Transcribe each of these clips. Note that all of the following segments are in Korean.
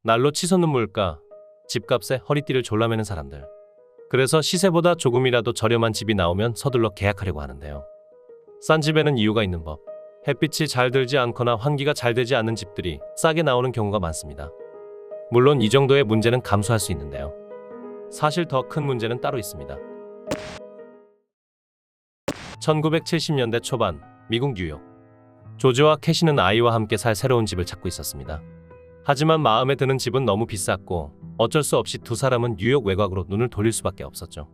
날로 치솟는 물가, 집값에 허리띠를 졸라매는 사람들. 그래서 시세보다 조금이라도 저렴한 집이 나오면 서둘러 계약하려고 하는데요. 싼 집에는 이유가 있는 법. 햇빛이 잘 들지 않거나 환기가 잘 되지 않는 집들이 싸게 나오는 경우가 많습니다. 물론 이 정도의 문제는 감수할 수 있는데요. 사실 더 큰 문제는 따로 있습니다. 1970년대 초반, 미국 뉴욕. 조지와 캐시는 아이와 함께 살 새로운 집을 찾고 있었습니다. 하지만 마음에 드는 집은 너무 비쌌고 어쩔 수 없이 두 사람은 뉴욕 외곽으로 눈을 돌릴 수밖에 없었죠.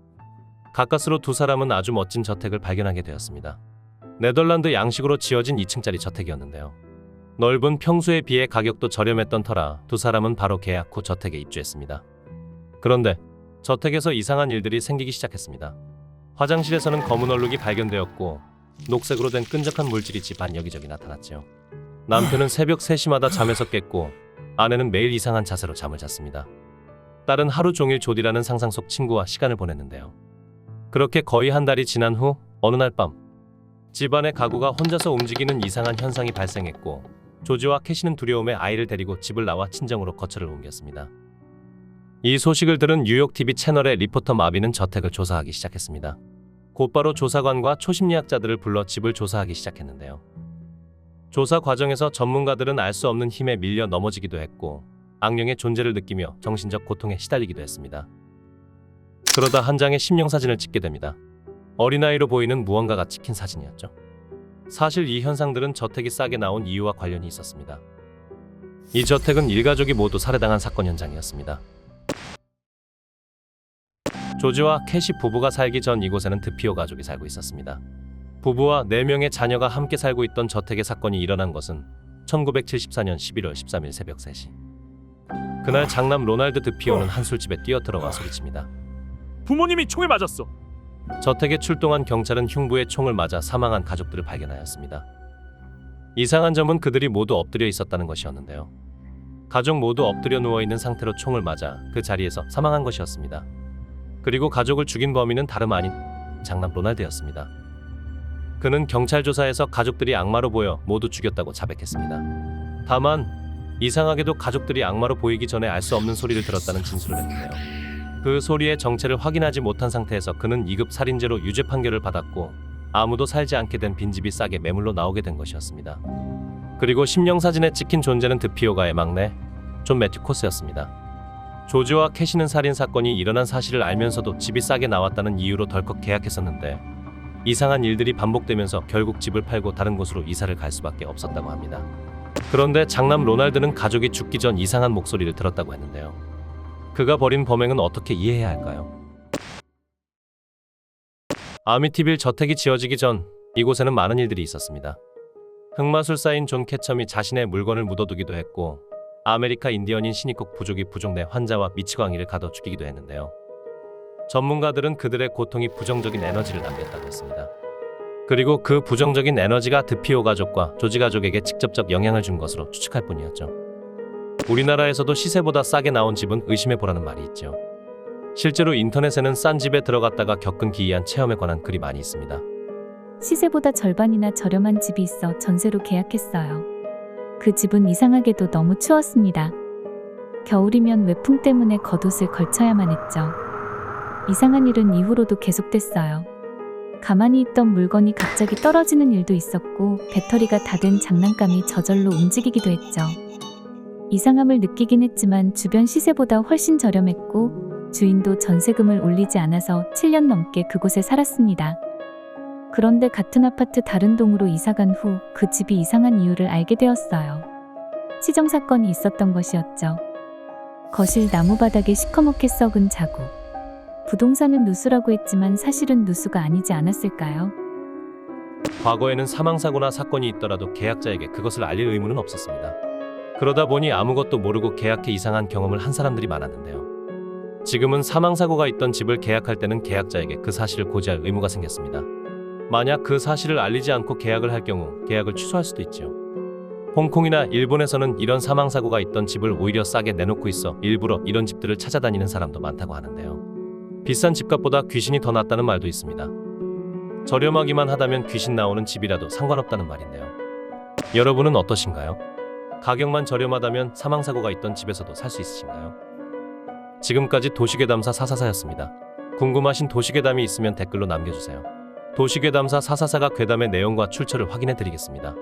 가까스로 두 사람은 아주 멋진 저택을 발견하게 되었습니다. 네덜란드 양식으로 지어진 2층짜리 저택이었는데요. 넓은 평수에 비해 가격도 저렴했던 터라 두 사람은 바로 계약 후 저택에 입주했습니다. 그런데 저택에서 이상한 일들이 생기기 시작했습니다. 화장실에서는 검은 얼룩이 발견되었고 녹색으로 된 끈적한 물질이 집안 여기저기 나타났죠. 남편은 새벽 3시마다 잠에서 깼고 아내는 매일 이상한 자세로 잠을 잤습니다. 딸은 하루 종일 조디라는 상상 속 친구와 시간을 보냈는데요. 그렇게 거의 한 달이 지난 후 어느 날 밤 집안의 가구가 혼자서 움직이는 이상한 현상이 발생했고 조지와 캐시는 두려움에 아이를 데리고 집을 나와 친정으로 거처를 옮겼습니다. 이 소식을 들은 뉴욕 TV 채널의 리포터 마비는 저택을 조사하기 시작했습니다. 곧바로 조사관과 초심리학자들을 불러 집을 조사하기 시작했는데요. 조사 과정에서 전문가들은 알 수 없는 힘에 밀려 넘어지기도 했고 악령의 존재를 느끼며 정신적 고통에 시달리기도 했습니다. 그러다 한 장의 심령사진을 찍게 됩니다. 어린아이로 보이는 무언가가 찍힌 사진이었죠. 사실 이 현상들은 저택이 싸게 나온 이유와 관련이 있었습니다. 이 저택은 일가족이 모두 살해당한 사건 현장이었습니다. 조지와 캐시 부부가 살기 전 이곳에는 드피오 가족이 살고 있었습니다. 부부와 4명의 자녀가 함께 살고 있던 저택의 사건이 일어난 것은 1974년 11월 13일 새벽 3시. 그날 장남 로날드 드피오는 한 술집에 뛰어들어와 소리칩니다. 부모님이 총에 맞았어. 저택에 출동한 경찰은 흉부에 총을 맞아 사망한 가족들을 발견하였습니다. 이상한 점은 그들이 모두 엎드려 있었다는 것이었는데요. 가족 모두 엎드려 누워있는 상태로 총을 맞아 그 자리에서 사망한 것이었습니다. 그리고 가족을 죽인 범인은 다름 아닌 장남 로날드였습니다. 그는 경찰 조사에서 가족들이 악마로 보여 모두 죽였다고 자백했습니다. 다만 이상하게도 가족들이 악마로 보이기 전에 알 수 없는 소리를 들었다는 진술을 했는데요. 그 소리의 정체를 확인하지 못한 상태에서 그는 2급 살인죄로 유죄 판결을 받았고 아무도 살지 않게 된 빈집이 싸게 매물로 나오게 된 것이었습니다. 그리고 심령사진에 찍힌 존재는 드피오가의 막내 존 매튜 코스였습니다. 조지와 캐시는 살인사건이 일어난 사실을 알면서도 집이 싸게 나왔다는 이유로 덜컥 계약했었는데 이상한 일들이 반복되면서 결국 집을 팔고 다른 곳으로 이사를 갈 수밖에 없었다고 합니다. 그런데 장남 로날드는 가족이 죽기 전 이상한 목소리를 들었다고 했는데요. 그가 벌인 범행은 어떻게 이해해야 할까요? 아미티빌 저택이 지어지기 전 이곳에는 많은 일들이 있었습니다. 흑마술사인 존 캐첨이 자신의 물건을 묻어두기도 했고 아메리카 인디언인 시니콕 부족이 부족 내 환자와 미치광이를 가둬 죽이기도 했는데요. 전문가들은 그들의 고통이 부정적인 에너지를 남겼다고 했습니다. 그리고 그 부정적인 에너지가 드피오 가족과 조지 가족에게 직접적 영향을 준 것으로 추측할 뿐이었죠. 우리나라에서도 시세보다 싸게 나온 집은 의심해보라는 말이 있죠. 실제로 인터넷에는 싼 집에 들어갔다가 겪은 기이한 체험에 관한 글이 많이 있습니다. 시세보다 절반이나 저렴한 집이 있어 전세로 계약했어요. 그 집은 이상하게도 너무 추웠습니다. 겨울이면 외풍 때문에 겉옷을 걸쳐야만 했죠. 이상한 일은 이후로도 계속됐어요. 가만히 있던 물건이 갑자기 떨어지는 일도 있었고 배터리가 다 된 장난감이 저절로 움직이기도 했죠. 이상함을 느끼긴 했지만 주변 시세보다 훨씬 저렴했고 주인도 전세금을 올리지 않아서 7년 넘게 그곳에 살았습니다. 그런데 같은 아파트 다른 동으로 이사간 후 그 집이 이상한 이유를 알게 되었어요. 치정 사건이 있었던 것이었죠. 거실 나무바닥에 시커멓게 썩은 자국. 부동산은 누수라고 했지만 사실은 누수가 아니지 않았을까요? 과거에는 사망사고나 사건이 있더라도 계약자에게 그것을 알릴 의무는 없었습니다. 그러다 보니 아무것도 모르고 계약해 이상한 경험을 한 사람들이 많았는데요. 지금은 사망사고가 있던 집을 계약할 때는 계약자에게 그 사실을 고지할 의무가 생겼습니다. 만약 그 사실을 알리지 않고 계약을 할 경우 계약을 취소할 수도 있죠. 홍콩이나 일본에서는 이런 사망사고가 있던 집을 오히려 싸게 내놓고 있어 일부러 이런 집들을 찾아다니는 사람도 많다고 하는데요. 비싼 집값보다 귀신이 더 낫다는 말도 있습니다. 저렴하기만 하다면 귀신 나오는 집이라도 상관없다는 말인데요. 여러분은 어떠신가요? 가격만 저렴하다면 사망사고가 있던 집에서도 살 수 있으신가요? 지금까지 도시괴담사 444였습니다. 궁금하신 도시괴담이 있으면 댓글로 남겨주세요. 도시괴담사 444가 괴담의 내용과 출처를 확인해 드리겠습니다.